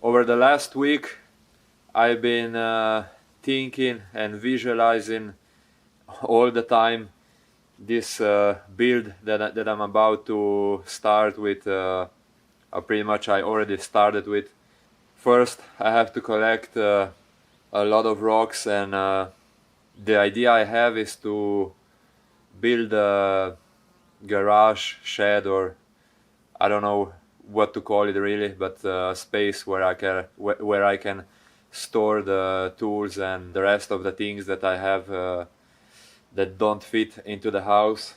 Over the last week, I've been thinking and visualizing all the time this build that I'm about to start with. Pretty much I already started with. First, I have to collect a lot of rocks, and the idea I have is to build a garage, shed, or I don't know what to call it really, but a space where I can store the tools and the rest of the things that I have that don't fit into the house.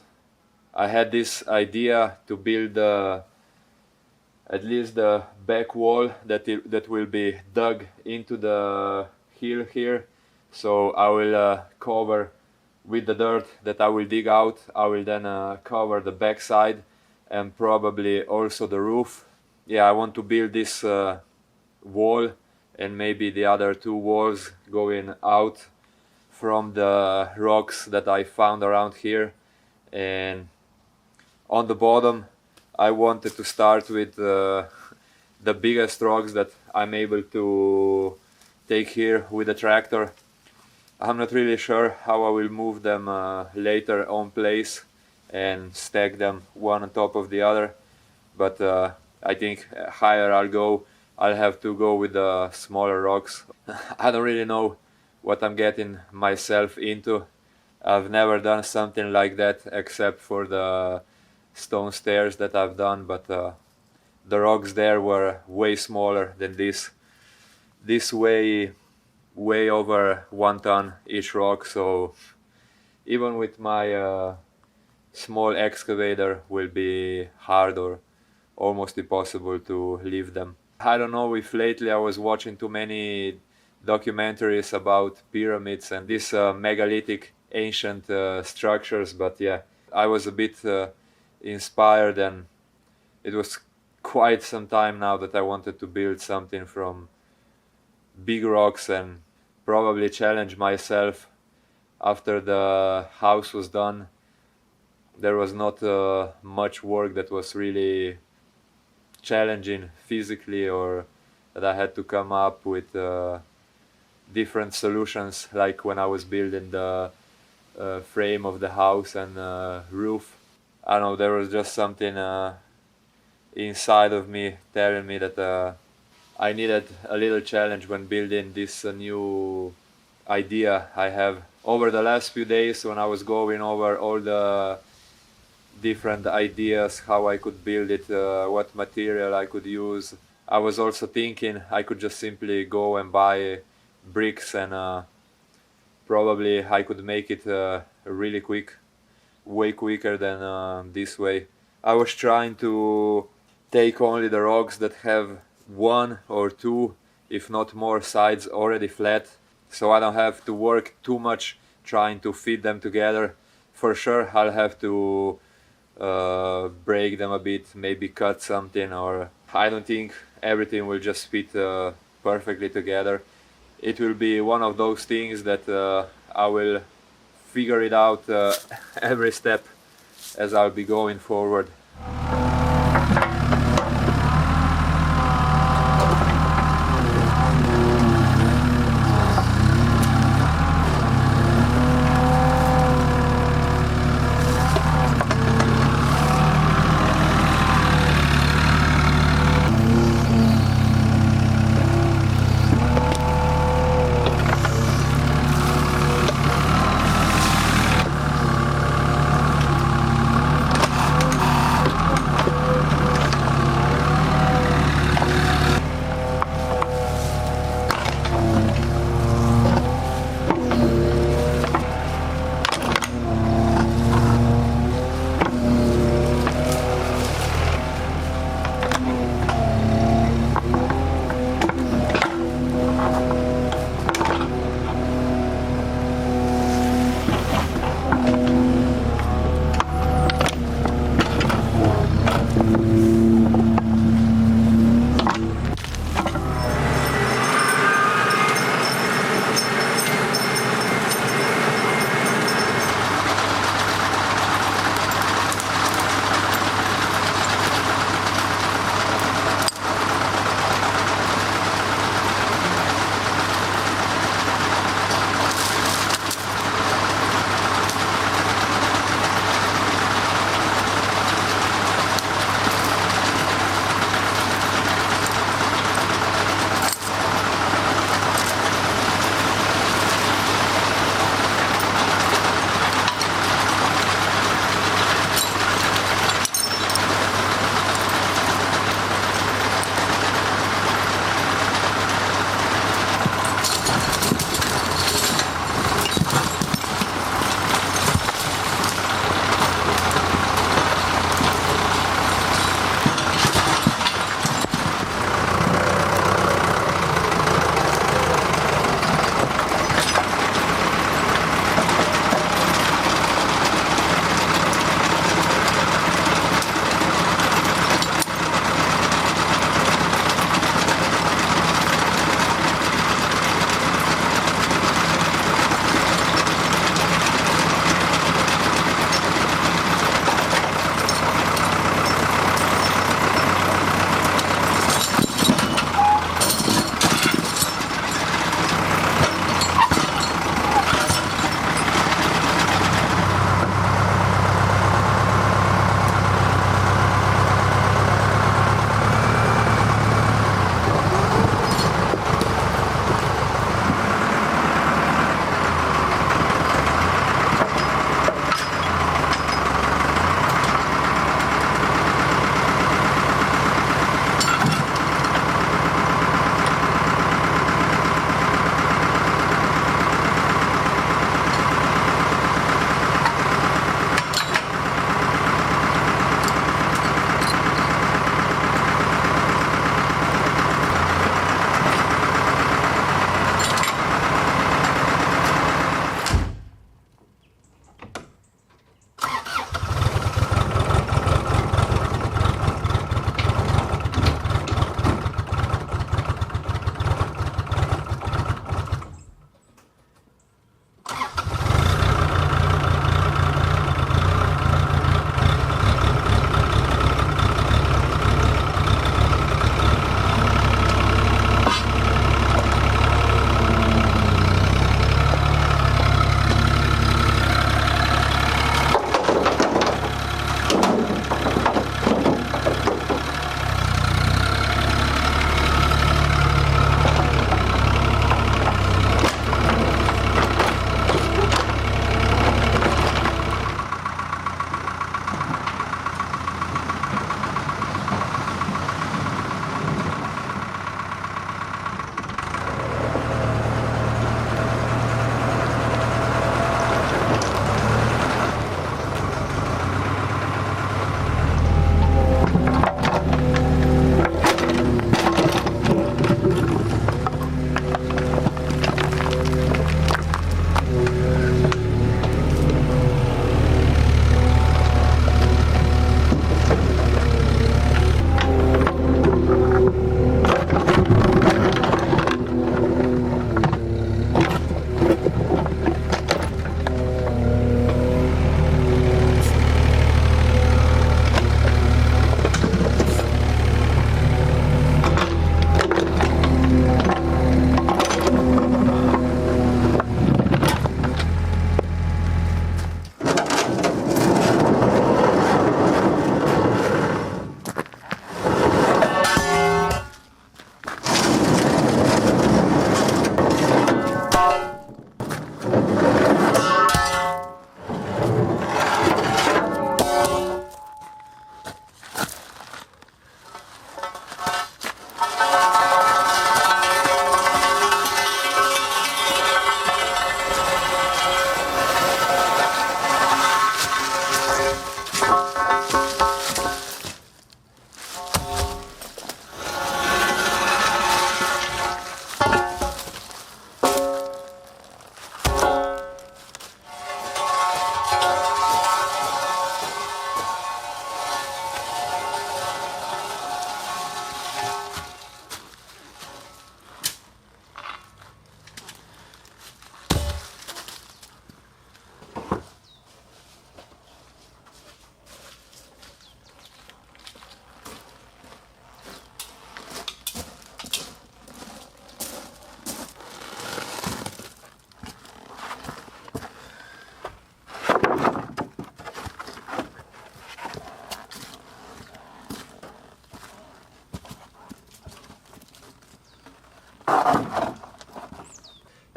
I had this idea to build at least the back wall that will be dug into the hill here. So I will cover with the dirt that I will dig out. I will then cover the back side and probably also the roof. Yeah, I want to build this wall and maybe the other two walls going out from the rocks that I found around here. And on the bottom I wanted to start with the biggest rocks that I'm able to take here with the tractor. I'm not really sure how I will move them later on place and stack them one on top of the other, but I think higher I'll have to go with the smaller rocks. I don't really know what I'm getting myself into. I've never done something like that except for the stone stairs that I've done, but the rocks there were way smaller than this. This way over 1 ton each rock, so even with my small excavator will be hard or almost impossible to lift them. I don't know if lately I was watching too many documentaries about pyramids and these megalithic ancient structures, but yeah, I was a bit inspired, and it was quite some time now that I wanted to build something from big rocks and probably challenge myself. After the house was done, there was not much work that was really challenging physically, or that I had to come up with different solutions, like when I was building the frame of the house and roof. I don't know, there was just something inside of me telling me that I needed a little challenge when building this new idea I have. Over the last few days, when I was going over all the different ideas, how I could build it, what material I could use, I was also thinking I could just simply go and buy bricks, and probably I could make it really quick, way quicker than this way. I was trying to take only the rocks that have 1 or 2, if not more, sides already flat, so I don't have to work too much trying to fit them together. For sure I'll have to break them a bit, maybe cut something, or I don't think everything will just fit perfectly together. It will be one of those things that I will figure it out every step as I'll be going forward.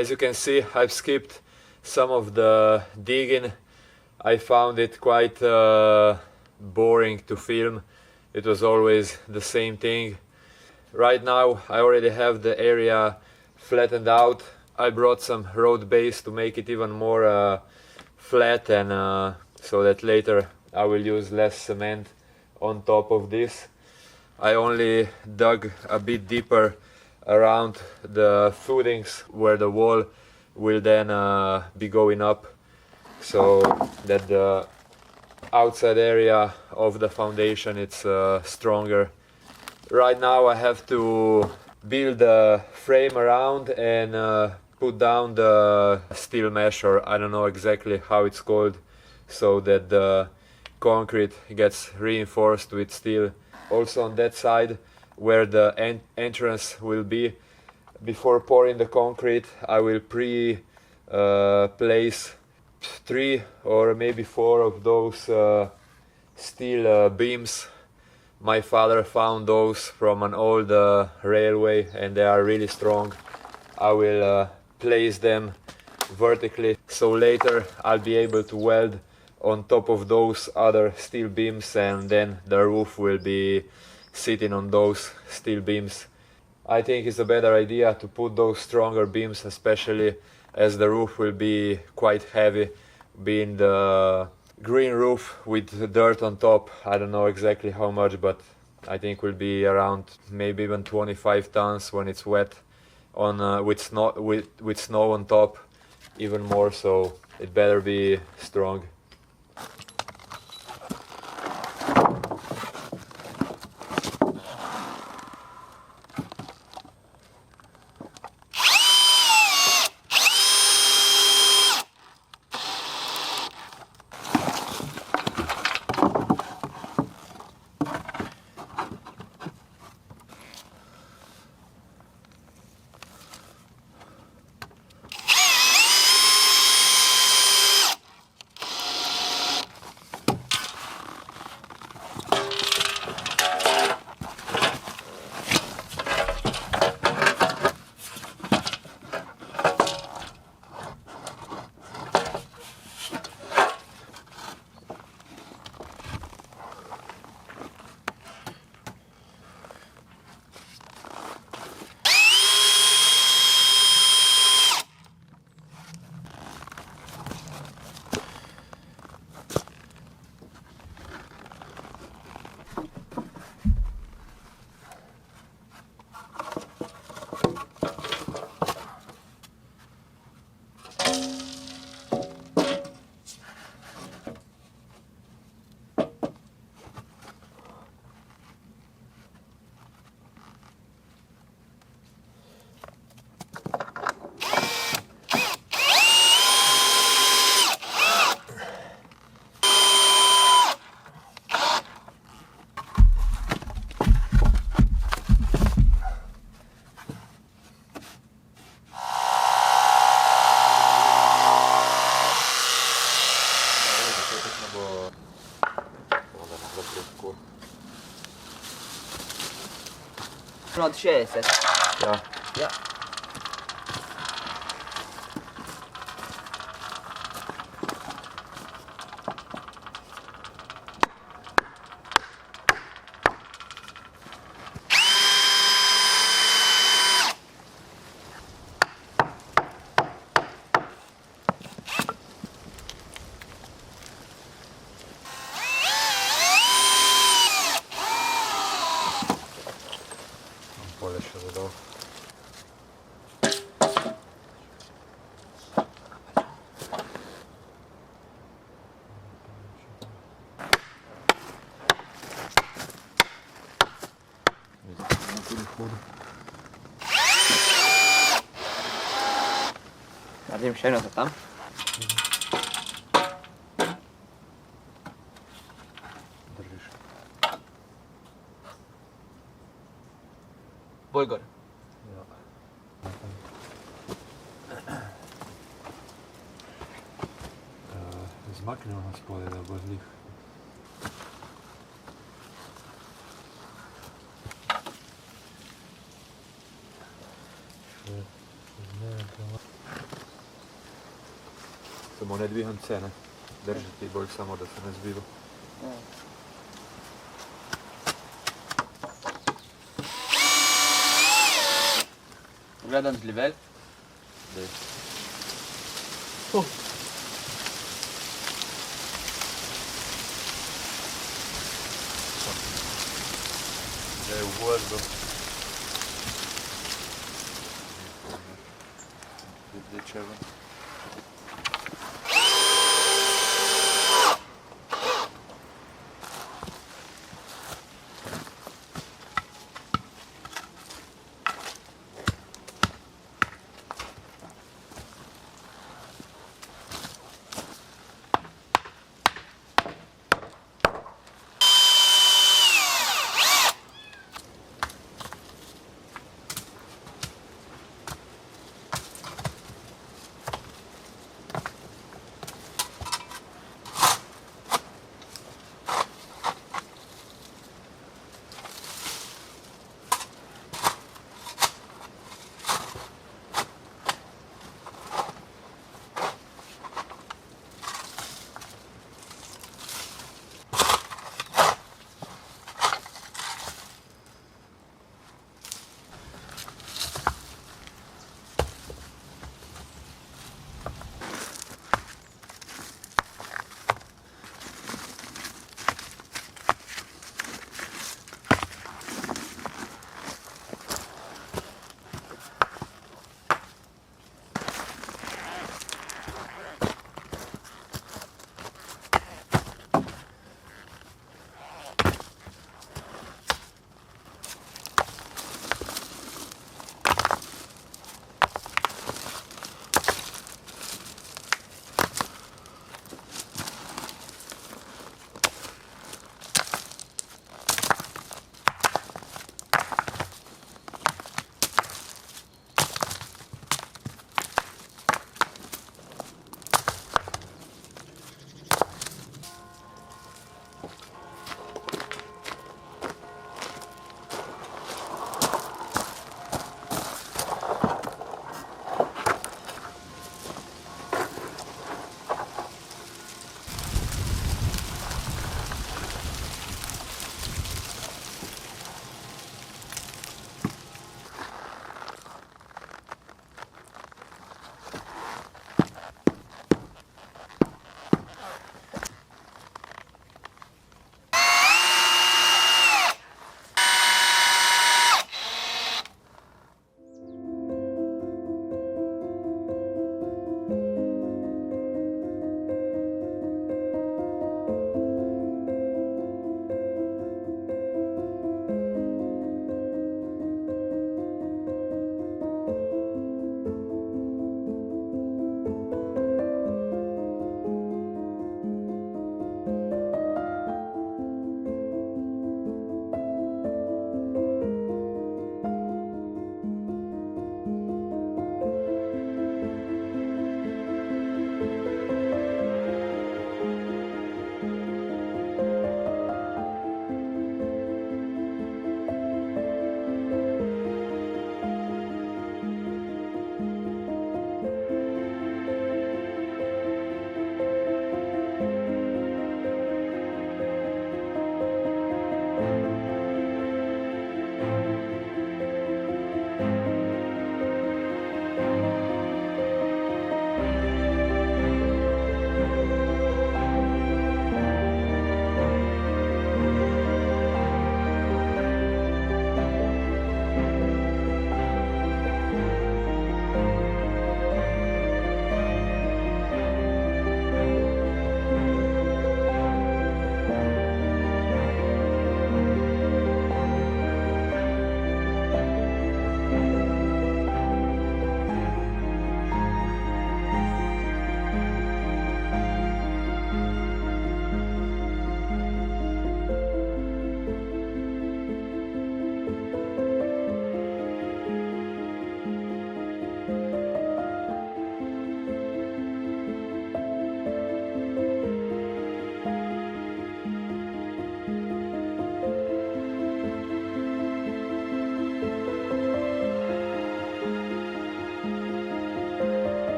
As you can see, I've skipped some of the digging. I found it quite boring to film. It was always the same thing. Right now I already have the area flattened out. I brought some road base to make it even more flat, and so that later I will use less cement on top of this. I only dug a bit deeper around the footings where the wall will then be going up, so that the outside area of the foundation it's stronger. Right now I have to build a frame around and put down the steel mesh, or I don't know exactly how it's called, so that the concrete gets reinforced with steel. Also on that side where the entrance will be, before pouring the concrete I will place 3 or maybe 4 of those steel beams. My father found those from an old railway and they are really strong. I will place them vertically, so later I'll be able to weld on top of those other steel beams, and then the roof will be sitting on those steel beams. I think it's a better idea to put those stronger beams, especially as the roof will be quite heavy, being the green roof with dirt on top. I don't know exactly how much, but I think will be around maybe even 25 tons when it's wet, on with snow on top, even more, so it better be strong. Od 60. Ja. Ja. Polish it off. Guardiamo scena tam. Držiš. Bolj gor. Ja. Zmaknemo na spodaj, da bo zlih. Še zmeraj. Samo ne dviham cene. Držati bolj samo da se ne zbiva. Gledam zlivel. Daj. Da je u gozdu. Gdje će vam?